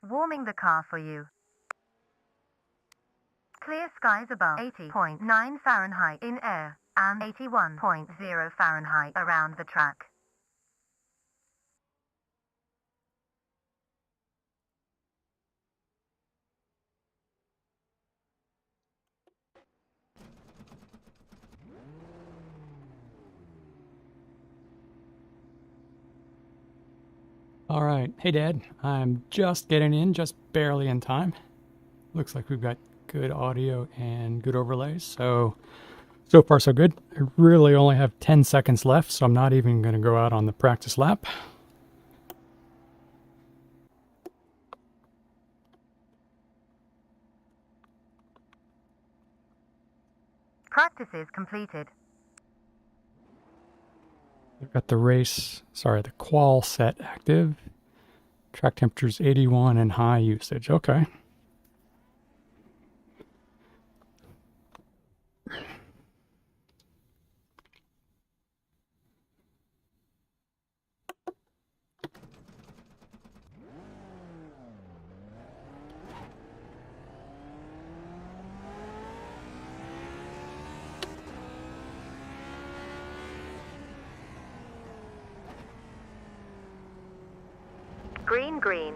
Warming the car for you. Clear skies above 80.9 Fahrenheit in air and 81.0 Fahrenheit around the track. All right. Hey, Dad. I'm just getting in, just barely in time. Looks like we've got good audio and good overlays. So far so good. I really only have 10 seconds left, so I'm not even going to go out on the practice lap. Practice is completed. I've got the qual set active. Track temperature's 81 and high usage. Okay. Green, green.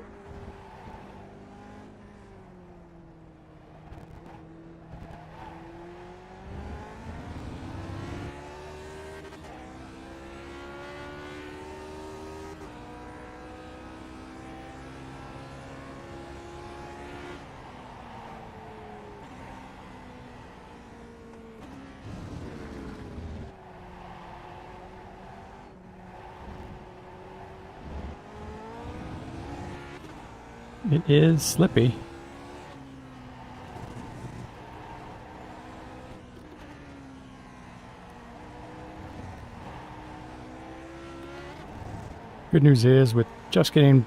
It is slippy. Good news is, with just getting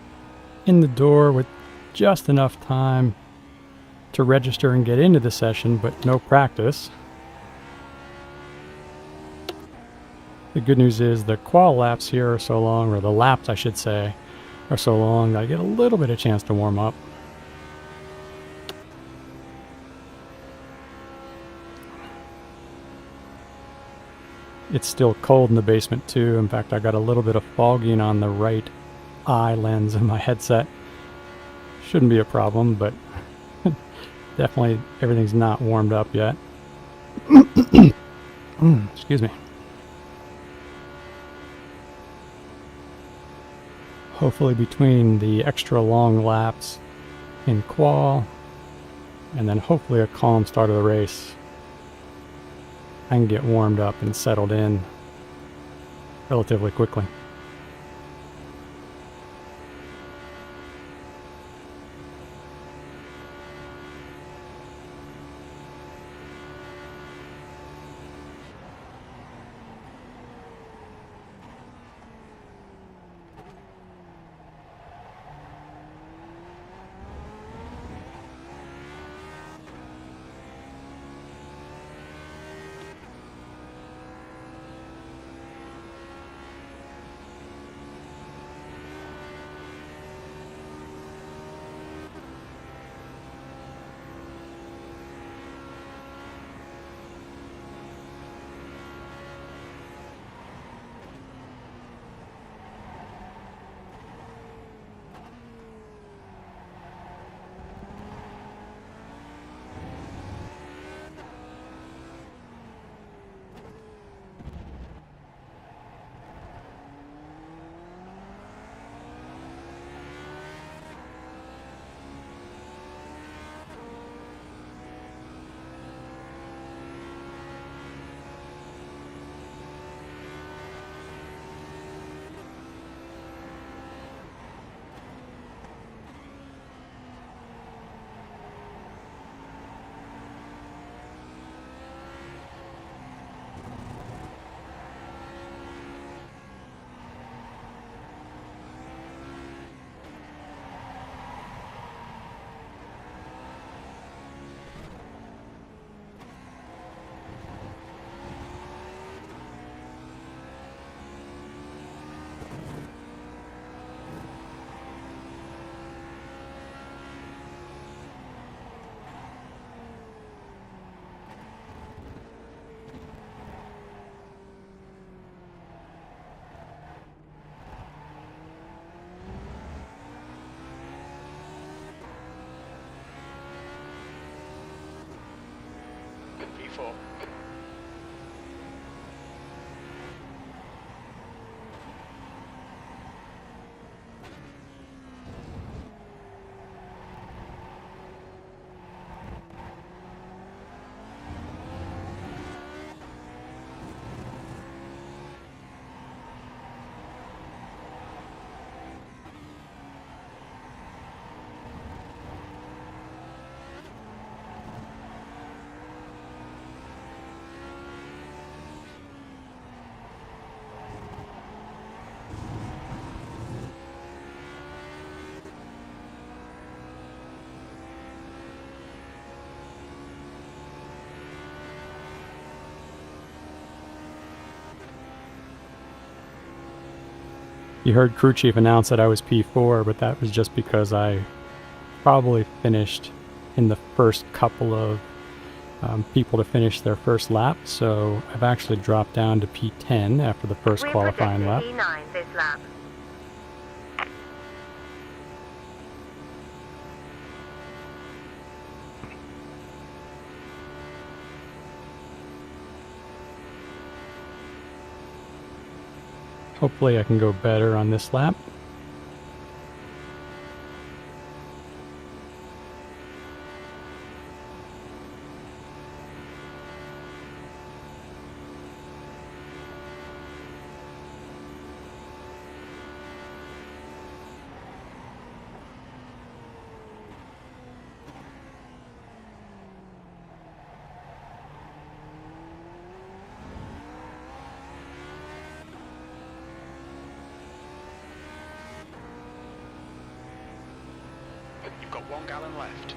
in the door with just enough time to register and get into the session, but no practice. The good news is the qual laps here are so long, or the laps I should say, are so long that I get a little bit of chance to warm up. It's still cold in the basement too. In fact, I got a little bit of fogging on the right eye lens of my headset. Shouldn't be a problem, but definitely everything's not warmed up yet. Excuse me. Hopefully between the extra long laps in qual and then hopefully a calm start of the race, I can get warmed up and settled in relatively quickly. P4. You heard crew chief announce that I was P4, but that was just because I probably finished in the first couple of people to finish their first lap, so I've actually dropped down to P10 after the first We're qualifying lap. projecting P9 this lap. Hopefully I can go better on this lap. You've got 1 gallon left.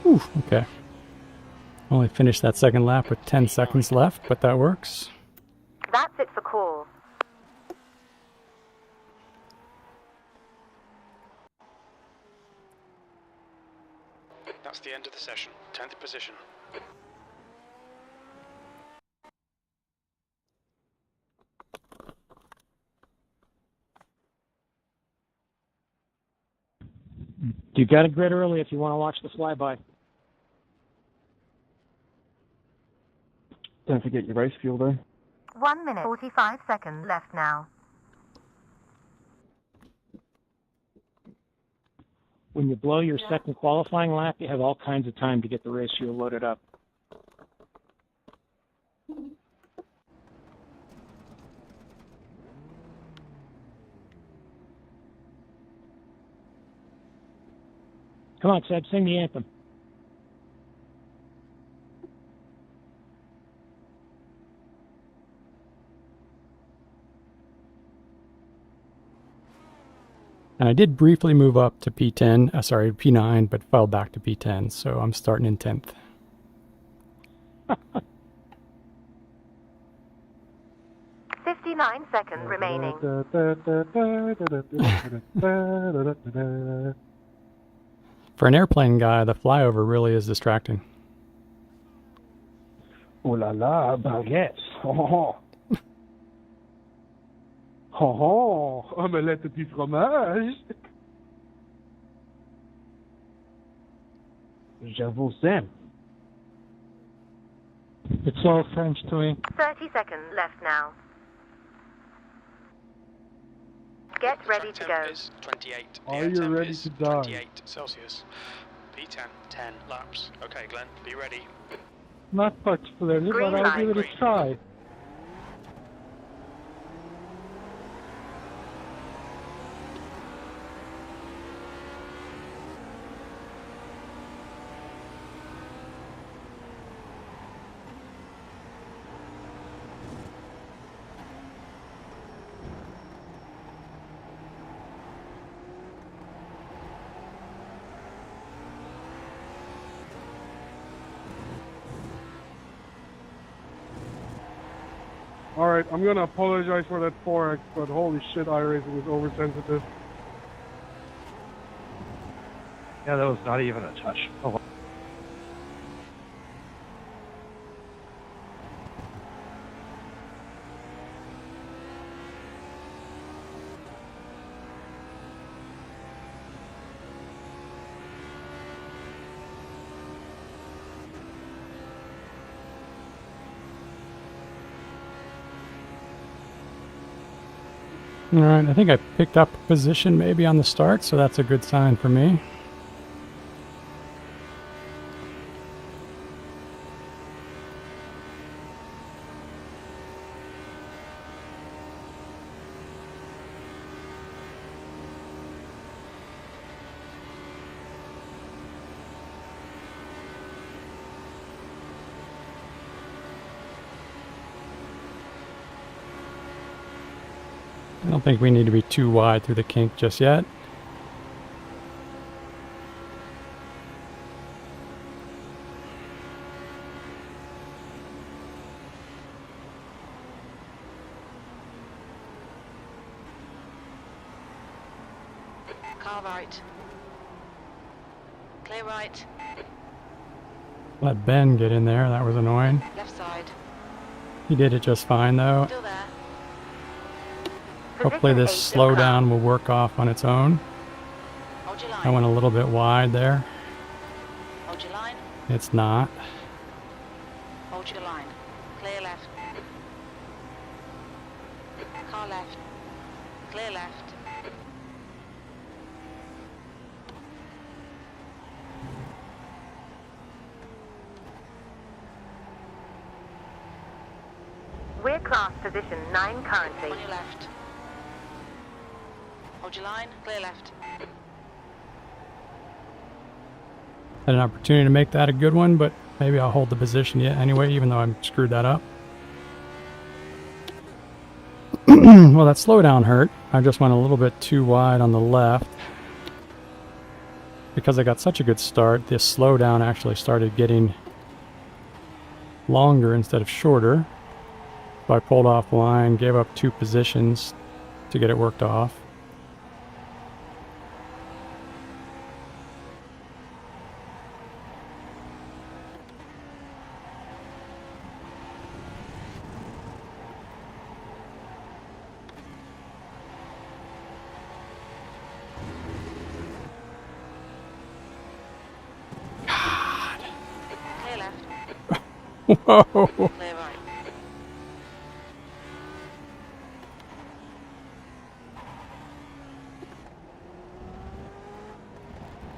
Whew, okay. Only finished that second lap with 10 seconds left, but that works. That's it for call. That's the end of the session. 10th position. You got to grid early if you want to watch the flyby. Don't forget your race fuel though. 1 minute 45 seconds left now. When you blow your second qualifying lap, you have all kinds of time to get the race fuel loaded up. Come on, Seb, sing the anthem. And I did briefly move up to P10, sorry, P9, but fell back to P10, so I'm starting in 10th. 59 seconds remaining. For an airplane guy, the flyover really is distracting. Oh la la, baguettes. Oh, oh, oh, omelette et puis fromage. J'avoue, Sam. It's all French to me. 30 seconds left now. Get ready to go. Is 28. The Are air you temp ready is to die? 28 Celsius. P10, 10 laps. Okay, Glenn, be ready. Not particularly, Green but I'll light. give it a try. Alright, I'm gonna apologize for that 4X, but holy shit, iRacing was oversensitive. Yeah, that was not even a touch. Oh, Alright, I think I picked up a position maybe on the start, so that's a good sign for me. I don't think we need to be too wide through the kink just yet. Car right. Clear right. Let Ben get in there, that was annoying. Left side. He did it just fine though. Still there. Hopefully Position this 8 is slowdown will work off on its own. Hold your line. I went a little bit wide there. Hold your line. It's not. Hold your line. Clear left. Car left. Clear left. We're class position 9 currently. On your left. Hold your line. Clear left. Had an opportunity to make that a good one, but maybe I'll hold the position yet anyway, even though I screwed that up. Well, that slowdown hurt. I just went a little bit too wide on the left. Because I got such a good start, this slowdown actually started getting longer instead of shorter. So I pulled off line, gave up 2 positions to get it worked off. Clear left. Whoa! Clear right.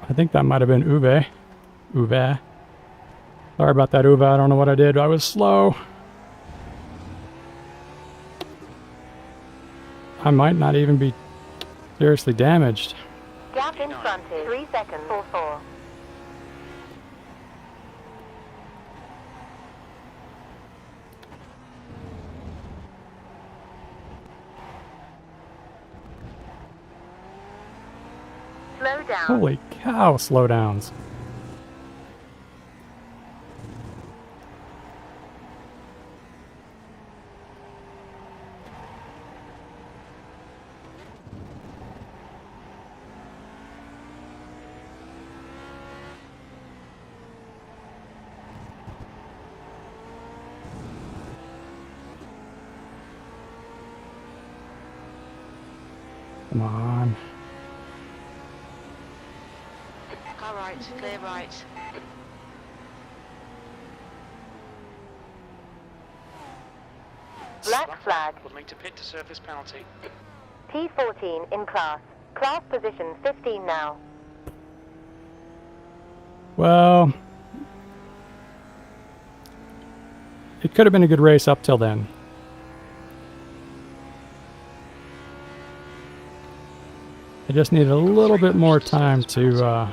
I think that might have been Uwe. Uwe. Sorry about that, Uwe. I don't know what I did. I was slow. I might not even be seriously damaged. Gap in front is 3 seconds. 4-4. Slow down. Holy cow, slowdowns. Come on. Car right, clear right. Black flag. We'll need to pit to serve this penalty. P14 in class. Class position 15 now. Well, it could have been a good race up till then. I just needed a little bit more time to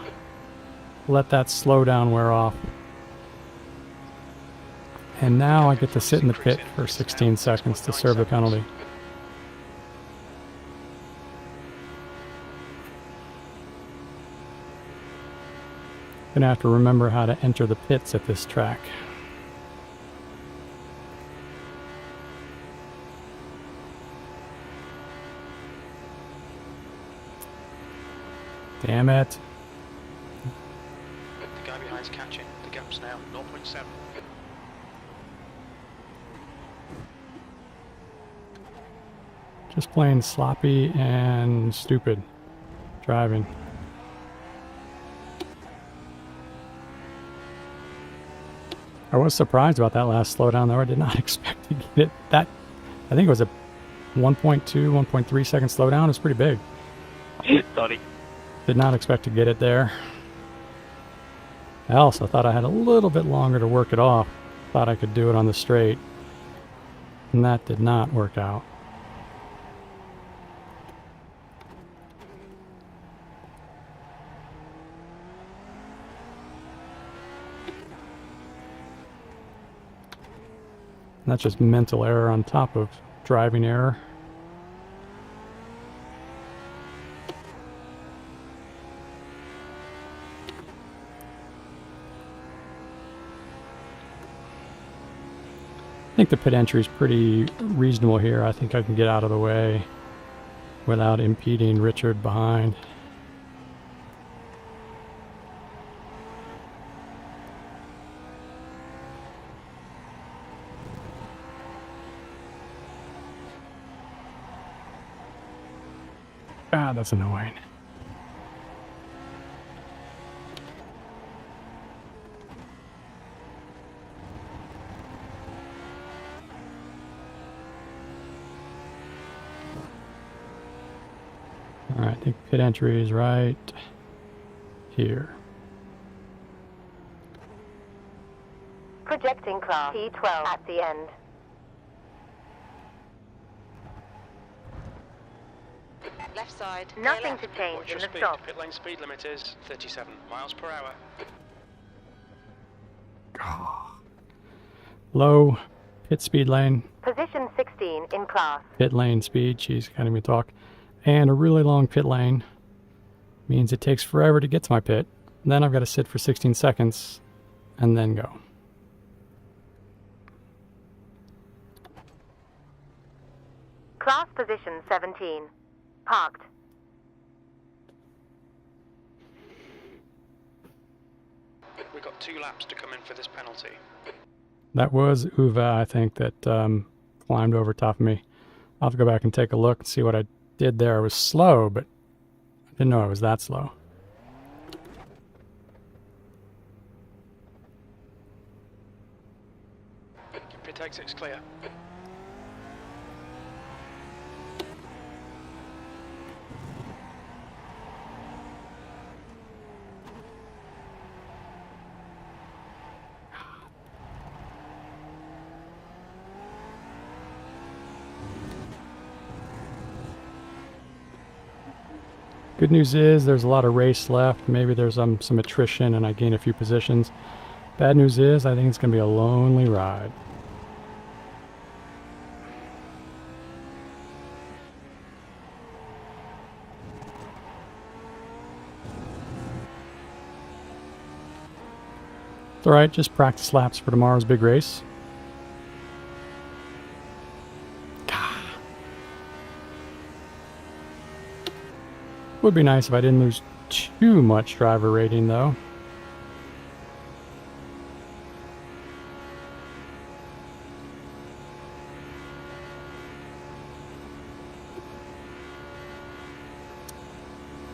let that slowdown wear off. And now I get to sit in the pit for 16 seconds to serve the penalty. Gonna have to remember how to enter the pits at this track. Damn it. The guy behind's catching. The gap's now 0.7. Just plain sloppy and stupid driving. I was surprised about that last slowdown though. I did not expect to get it. That, I think it was a 1.2, 1.3 second slowdown. It's pretty big. Sorry. Did not expect to get it there. I also thought I had a little bit longer to work it off. Thought I could do it on the straight. And that did not work out. And that's just mental error on top of driving error. I think the pit entry is pretty reasonable here. I think I can get out of the way without impeding Richard behind. Ah, that's annoying. Alright, I think pit entry is right here. Projecting class P12 at the end. Left side. clear Nothing left. to change Watch in your the speed. stop. Pit lane speed limit is 37 miles per hour. Low pit speed lane, Position 16 in class. pit lane speed, jeez, can't even talk. And a really long pit lane means it takes forever to get to my pit. Then I've got to sit for 16 seconds and then go. Class position 17. Parked. We've got 2 laps to come in for this penalty. That was Uva, I think, that climbed over top of me. I'll have to go back and take a look and see what I did there. I was slow, but I didn't know I was that slow. Pit exit's clear. Good news is there's a lot of race left. Maybe there's some attrition and I gain a few positions. Bad news is I think it's going to be a lonely ride. It's alright, just practice laps for tomorrow's big race. Would be nice if I didn't lose too much driver rating though.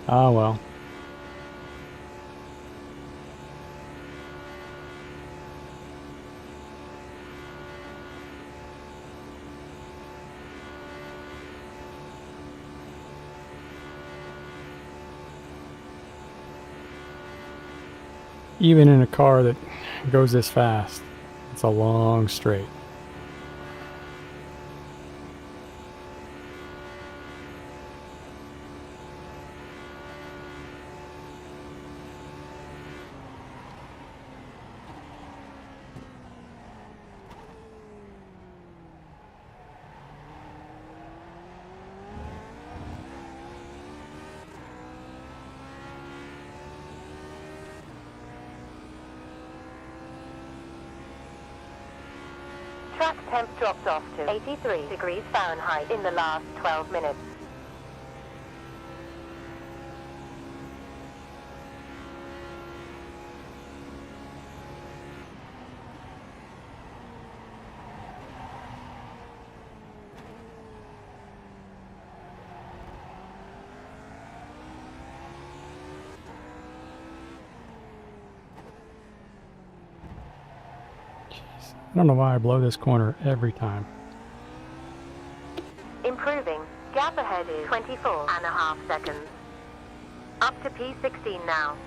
Ah, well. Even in a car that goes this fast, it's a long straight. Track temp dropped off to 83 degrees Fahrenheit in the last 12 minutes. I don't know why I blow this corner every time. Improving. Gap ahead is 24.5 seconds. Up to P16 now.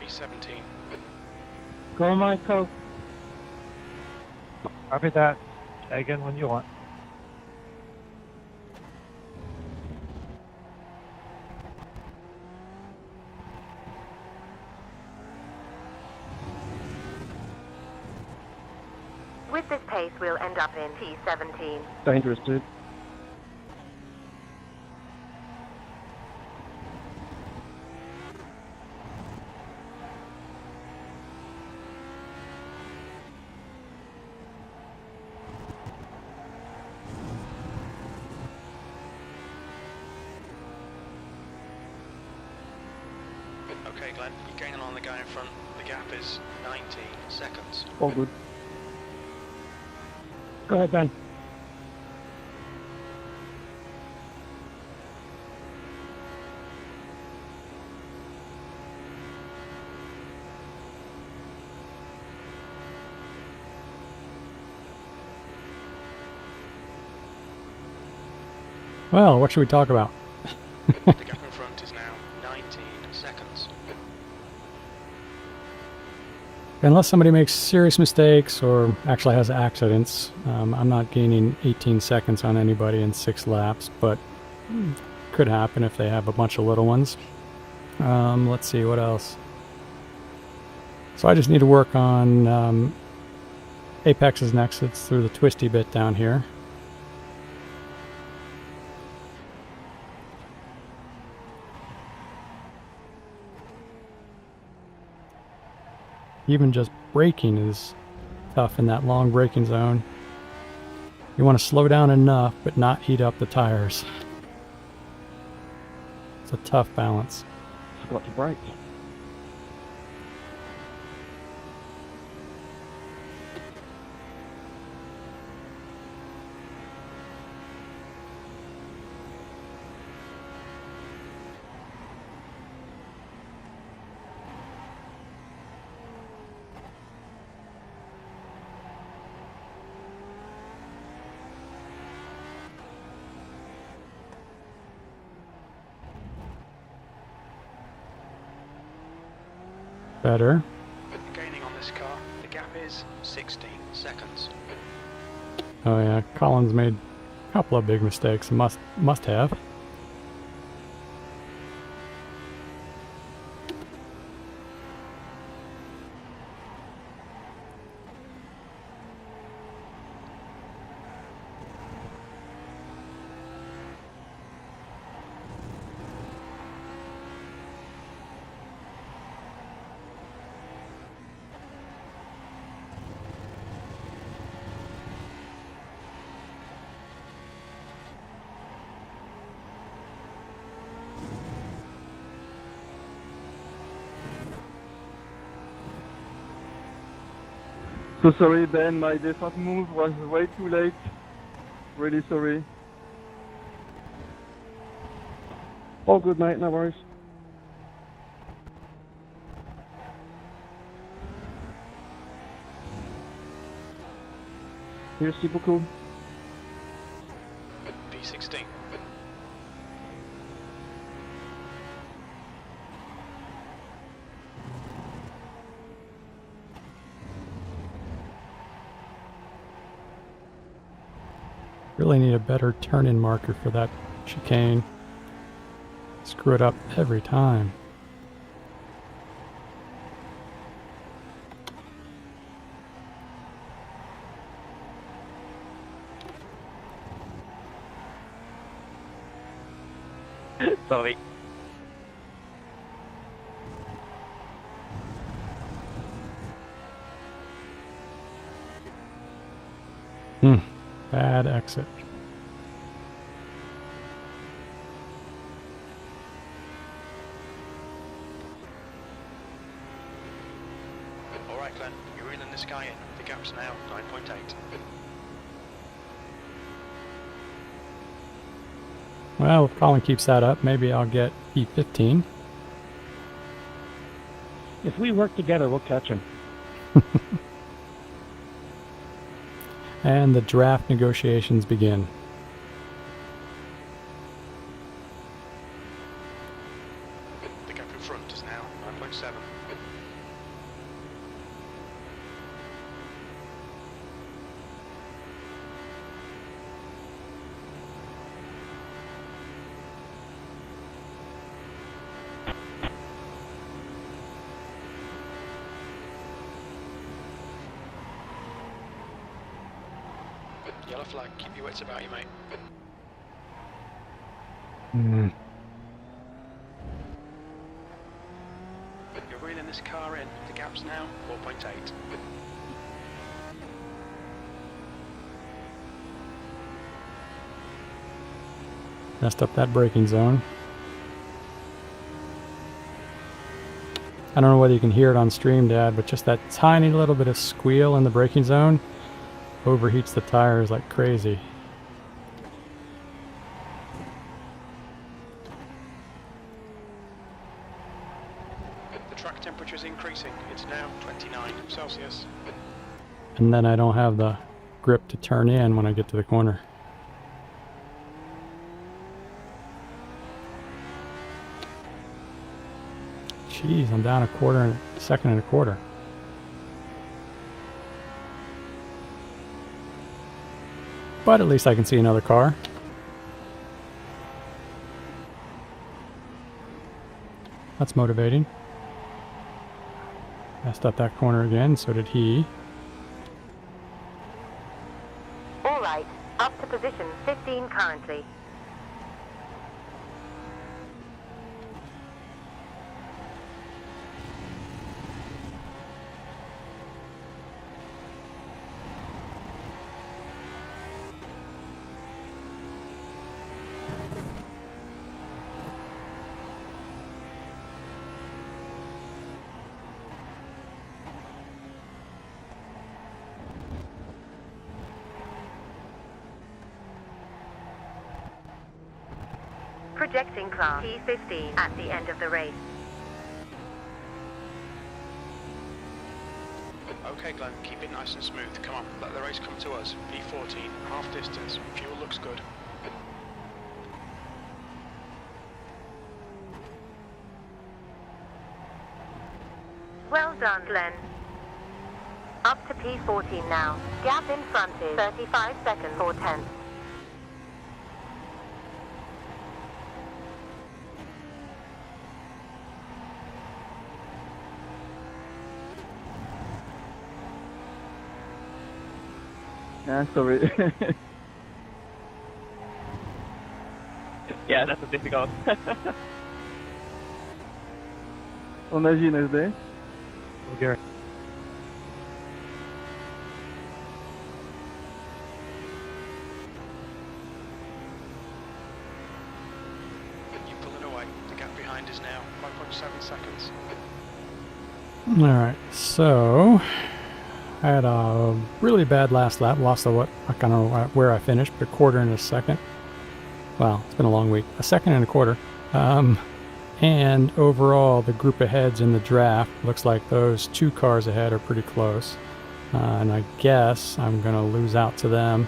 P17. Go, Michael. Copy that. Tag in when you want. With this pace, we'll end up in P17. Dangerous, dude. Okay, Glenn, you're gaining on the guy in front. The gap is 19 seconds. All good. Go ahead, Ben. Well, what should we talk about? The gap in front is now 19 seconds. Unless somebody makes serious mistakes or actually has accidents, I'm not gaining 18 seconds on anybody in 6 laps, but could happen if they have a bunch of little ones. Let's see, what else? So I just need to work on apexes and exits through the twisty bit down here. Even just braking is tough in that long braking zone. You want to slow down enough, but not heat up the tires. It's a tough balance. Forgot to brake. better. Gaining on this car. The gap is 16 seconds. Oh yeah, Collins made a couple of big mistakes. Must have. So sorry, Ben, my default move was way too late. Really sorry. All good, mate. No worries. Merci beaucoup. P16. Really need a better turn-in marker for that chicane. Screw it up every time. Sorry. Bad exit. Alright Glenn, you're reeling this guy in. The gap's now 9.8. Well, if Colin keeps that up, maybe I'll get E15. If we work together, we'll catch him. And the draft negotiations begin. The gap in front is now 9.7. Yellow flag, keep your wits about you, mate. You're reeling this car in. The gap's now 4.8. Messed up that braking zone. I don't know whether you can hear it on stream, Dad, but just that tiny little bit of squeal in the braking zone overheats the tires like crazy. The track temperature is increasing. It's now 29 Celsius. And then I don't have the grip to turn in when I get to the corner. Jeez, I'm down a second and a quarter. But at least I can see another car. That's motivating. Messed up that corner again, so did he. All right, up to position 15 currently. Projecting class P15 at the end of the race. Okay Glenn, keep it nice and smooth. Come on, let the race come to us. P14, half distance. Fuel looks good. Well done, Glenn. Up to P14 now. Gap in front is 35 seconds, 4 tenths. Yeah, sorry. Yeah, that's a difficult. On agit NSD. Okay. You're pulling away. The gap behind is now 5.7 seconds. Alright, so I had a really bad last lap. Lost what I don't know where I finished, but a quarter and a second. Well, it's been a long week. A second and a quarter. And overall, the group aheads in the draft looks like those 2 cars ahead are pretty close. And I guess I'm going to lose out to them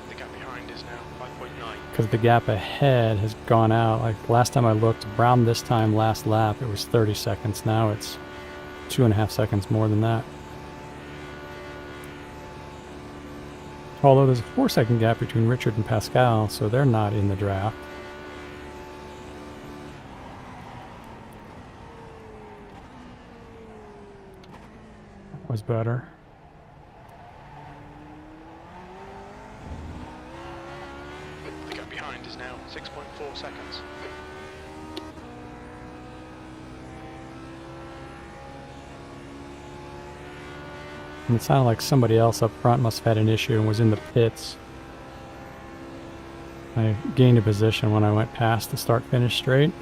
The gap behind is now 5.9. because the gap ahead has gone out. Like last time I looked, around this time last lap, it was 30 seconds. Now it's 2.5 seconds more than that. Although there's a 4-second gap between Richard and Pascal, so they're not in the draft. That was better. The gap behind is now 6.4 seconds. And it sounded like somebody else up front must have had an issue and was in the pits. I gained a position when I went past the start-finish straight.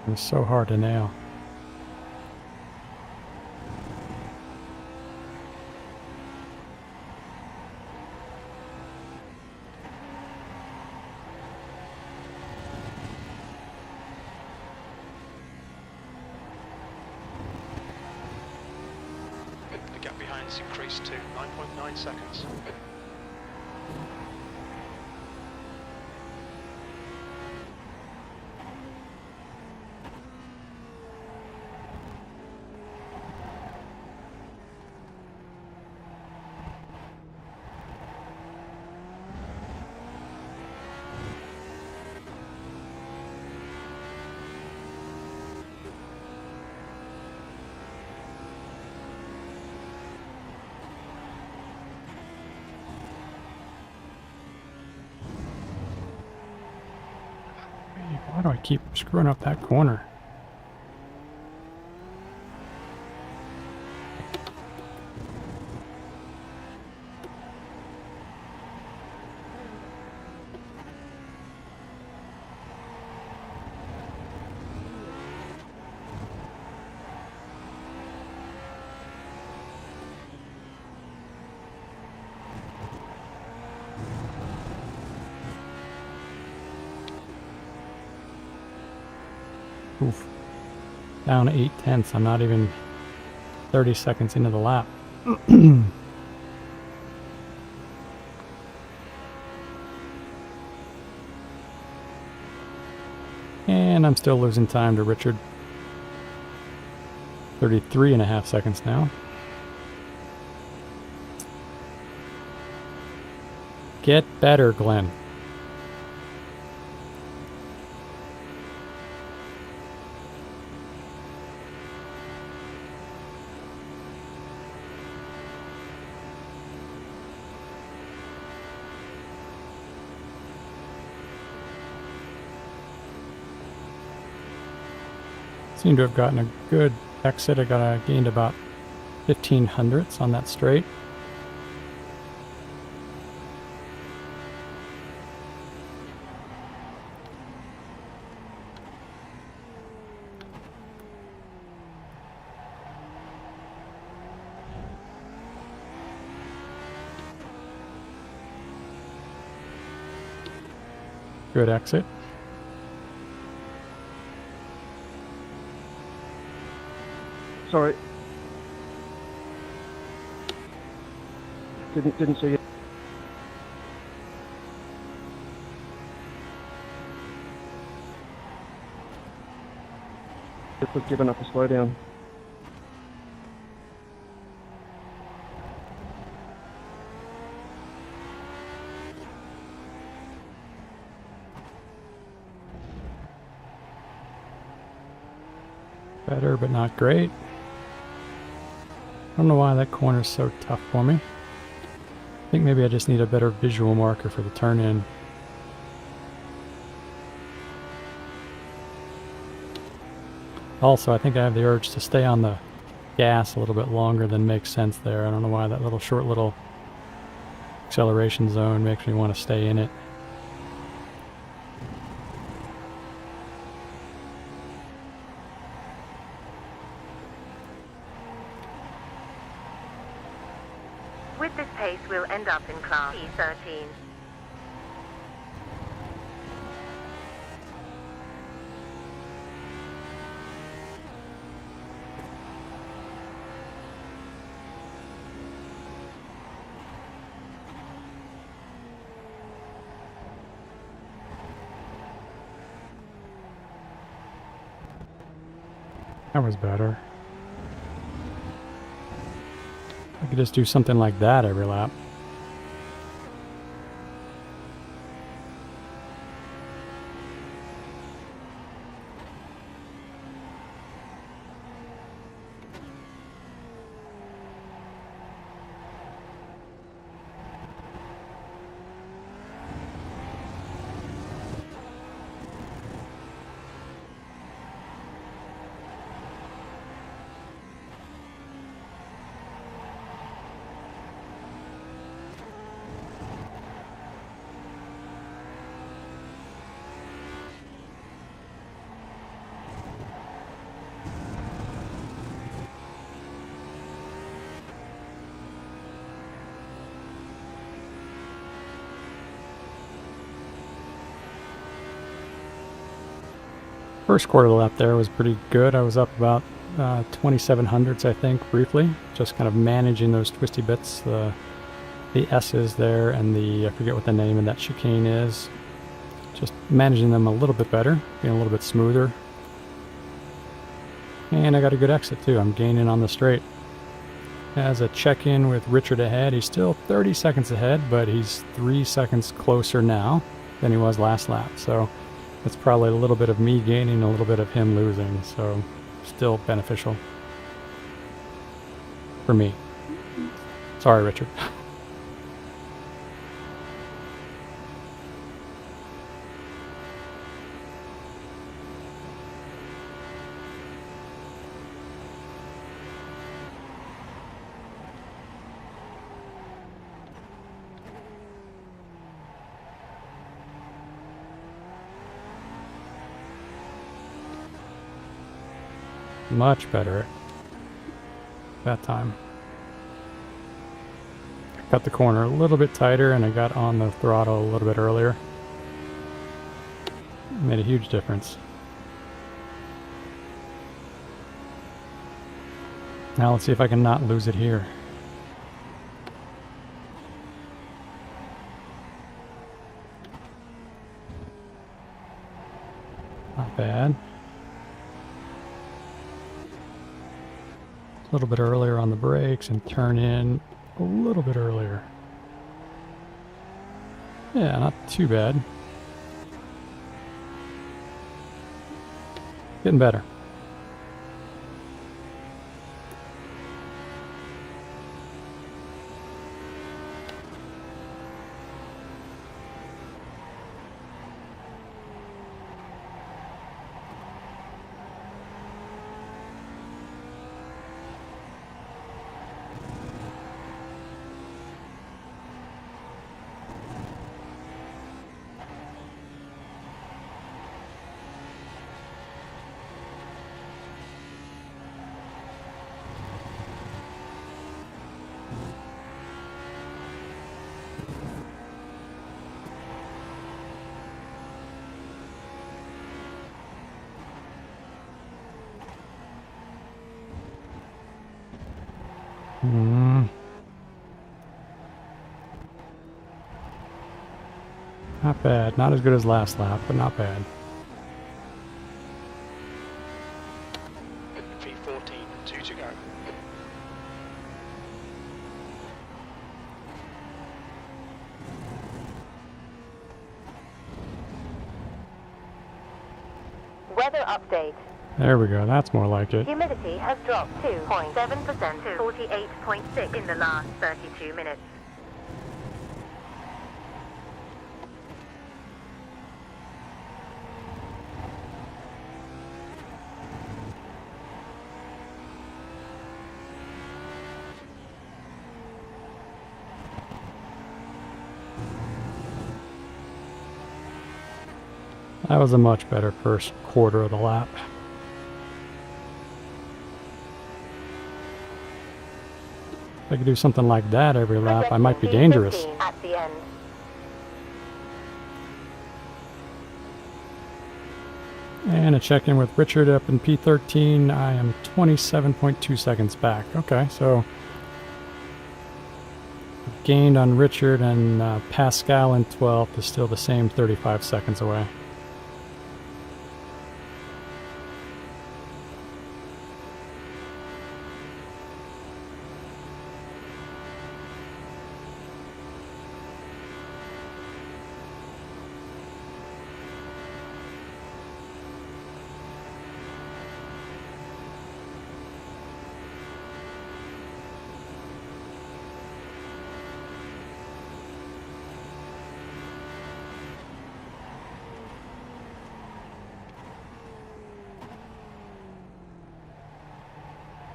It was so hard to nail. The gap behind is increased to 9.9 seconds. Why do I keep screwing up that corner? Oof. Down 8/10. I'm not even 30 seconds into the lap. And I'm still losing time to Richard. 33.5 seconds now. Get better, Glenn. Seem to have gotten a good exit. I gained about 1500ths on that straight. Good exit. Sorry. Didn't see it. Just was giving up a slowdown. Better, but not great. I don't know why that corner's so tough for me. I think maybe I just need a better visual marker for the turn in. Also, I think I have the urge to stay on the gas a little bit longer than makes sense there. I don't know why that short little acceleration zone makes me want to stay in it. With this pace, we'll end up in class P13. That was better. I could just do something like that every lap. First quarter lap there was pretty good. I was up about 2700ths, I think, briefly. Just kind of managing those twisty bits, the S's there, and I forget what the name of that chicane is. Just managing them a little bit better, being a little bit smoother. And I got a good exit too. I'm gaining on the straight. As a check-in with Richard ahead, he's still 30 seconds ahead, but he's 3 seconds closer now than he was last lap. So it's probably a little bit of me gaining, a little bit of him losing, so still beneficial for me. Sorry, Richard. Much better that time. I cut the corner a little bit tighter and I got on the throttle a little bit earlier. Made a huge difference. Now let's see if I can not lose it here. Not bad. A little bit earlier on the brakes and turn in a little bit earlier. Yeah, not too bad. Getting better. Hmm. Not bad. Not as good as last lap, but not bad. V14, 2 to go. Weather update. There we go. That's more like it. Humidity has dropped 2.7% to 48.6 in the last 32 minutes. That was a much better first quarter of the lap. If I could do something like that every lap, I might be dangerous. At the end. And a check-in with Richard up in P13. I am 27.2 seconds back. Okay, so gained on Richard, and Pascal in 12th is still the same 35 seconds away.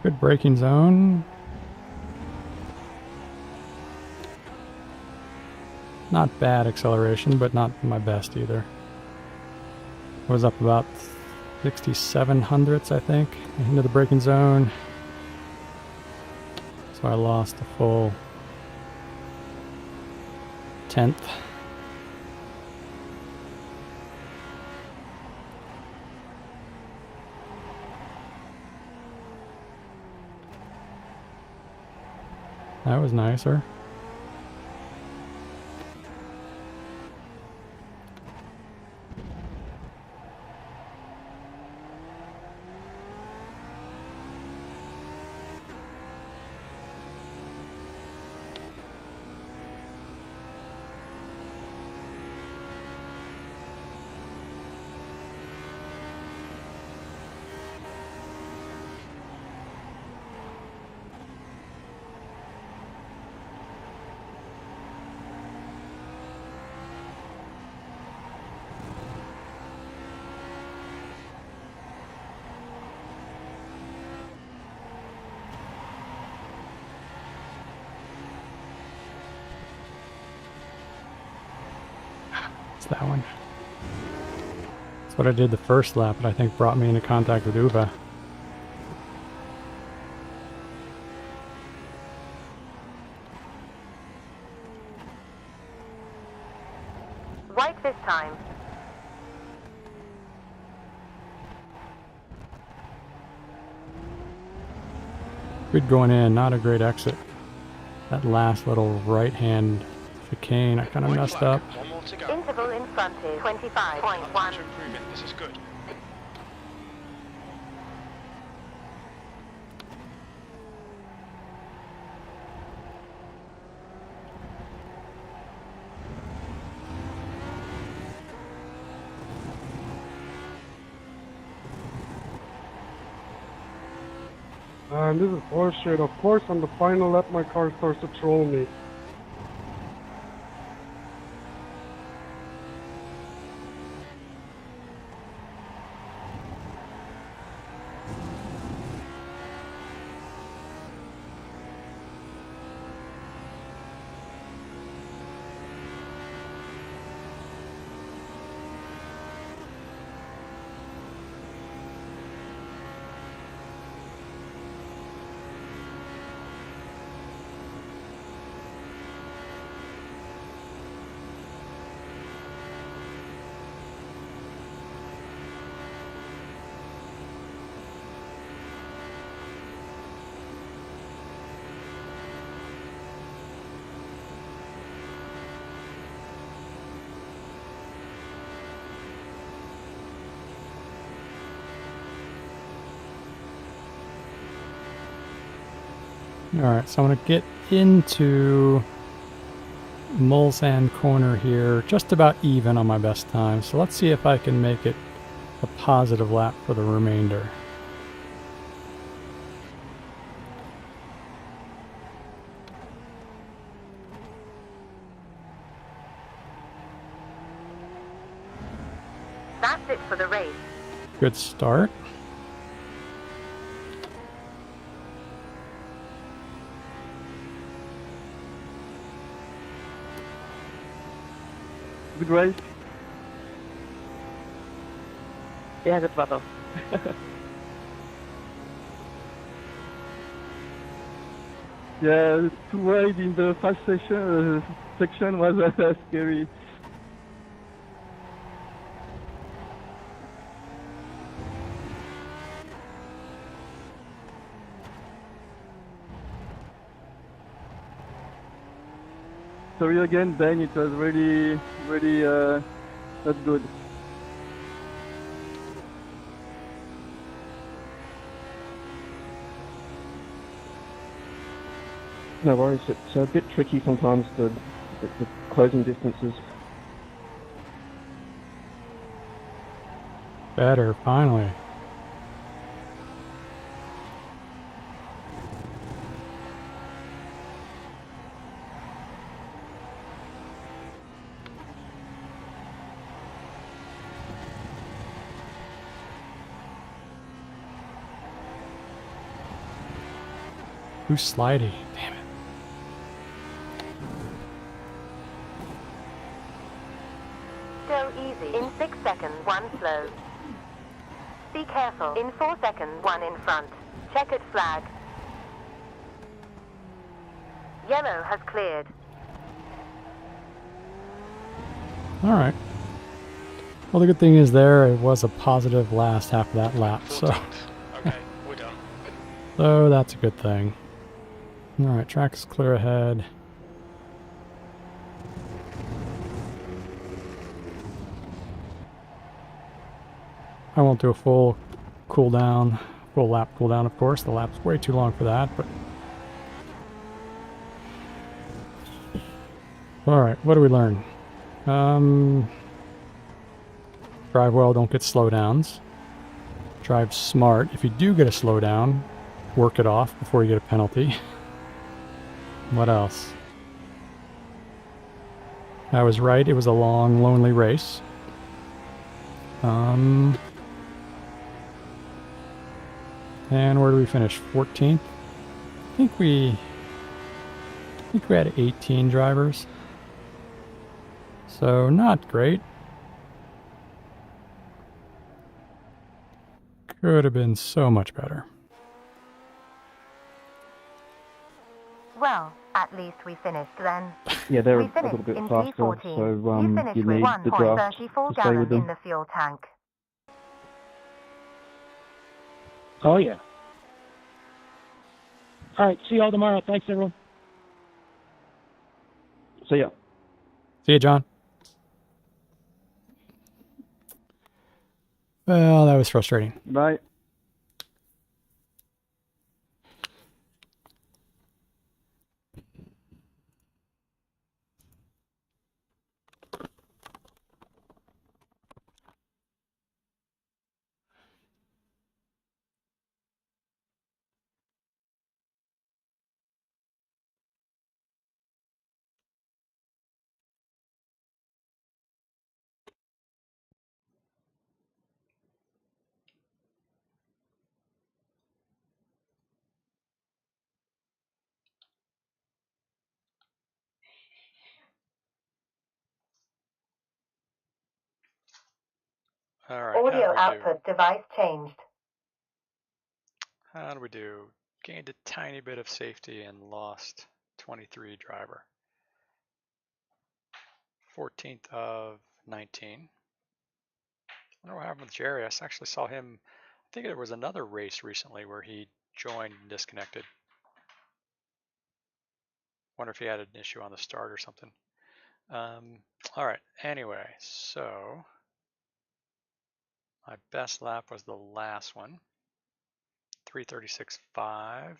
Good braking zone. Not bad acceleration, but not my best either. Was up about 67 hundredths, I think, into the braking zone. So I lost a full 10th. That was nicer. That one. That's what I did the first lap, but I think brought me into contact with Uva. White this time. Good going in, not a great exit. That last little right-hand chicane, I kind of messed up. One more to go. Interval in front is 25.1. To improve it. This is good. And this is horseshit. Of course, on the final lap, my car starts to troll me. Alright, so I'm going to get into Mulsanne corner here, just about even on my best time. So let's see if I can make it a positive lap for the remainder. That's it for the race. Good start. Good race. Ja, das war doch. Yeah, to wait in the fast section was scary. Sorry again, Ben. It was really not good. No worries. It's a bit tricky sometimes, the closing distances. Better, finally. Who's slidey? Damn it. Go easy. In 6 seconds, 1 slow. Be careful. In 4 seconds, 1 in front. Checkered flag. Yellow has cleared. Alright. Well, the good thing is it was a positive last half of that lap, so... Okay, we're done. So that's a good thing. Alright, track is clear ahead. I won't do a full cooldown, full lap cooldown, of course. The lap's way too long for that, but... Alright, what do we learn? Drive well, don't get slowdowns. Drive smart. If you do get a slowdown, work it off before you get a penalty. What else? I was right, it was a long, lonely race. And where do we finish? 14th? I think we had 18 drivers. So not great. Could have been so much better. Well, at least we finished then. Yeah, they're We a little finished bit in faster, P14. so You finished you with need the draft 1.34 to stay gallon with them. in the fuel tank. Oh, yeah. All right. See you all tomorrow. Thanks, everyone. So yeah. See you, John. Well, that was frustrating. Bye. Alright, Audio output device changed. How do we do? Gained a tiny bit of safety and lost 23 driver. 14th of 19. I wonder what happened with Jerry. I actually saw him, I think there was another race recently where he joined and disconnected. Wonder if he had an issue on the start or something. Alright, anyway, so my best lap was the last one. 3:36.5.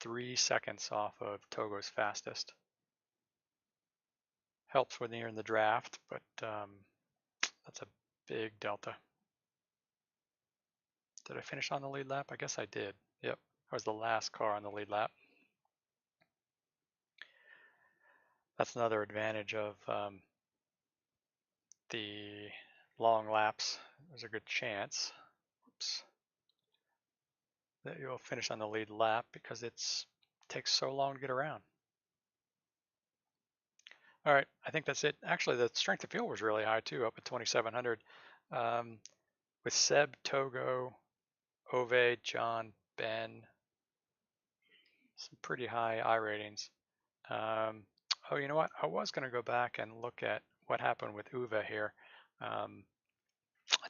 3 seconds off of Togo's fastest. Helps when you're in the draft, but that's a big delta. Did I finish on the lead lap? I guess I did. Yep, I was the last car on the lead lap. That's another advantage of the long laps. There's a good chance, oops, that you'll finish on the lead lap because it takes so long to get around. All right, I think that's it. Actually, the strength of field was really high too, up at 2,700. With Seb, Togo, Ove, John, Ben, some pretty high I ratings. Oh, you know what? I was going to go back and look at what happened with Uwe here. I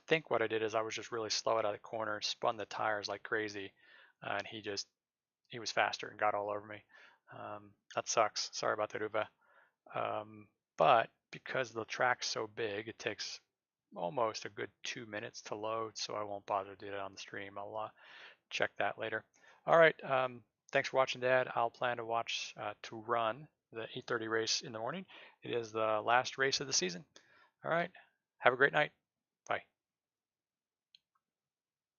think what I did is I was just really slow out of the corner, spun the tires like crazy, and he was faster and got all over me. That sucks. Sorry about that, Uwe. But because the track's so big, it takes almost a good 2 minutes to load, so I won't bother to do that on the stream. I'll check that later. All right. Thanks for watching, Dad. I'll plan to run the 8:30 race in the morning. It is the last race of the season. All right. Have a great night.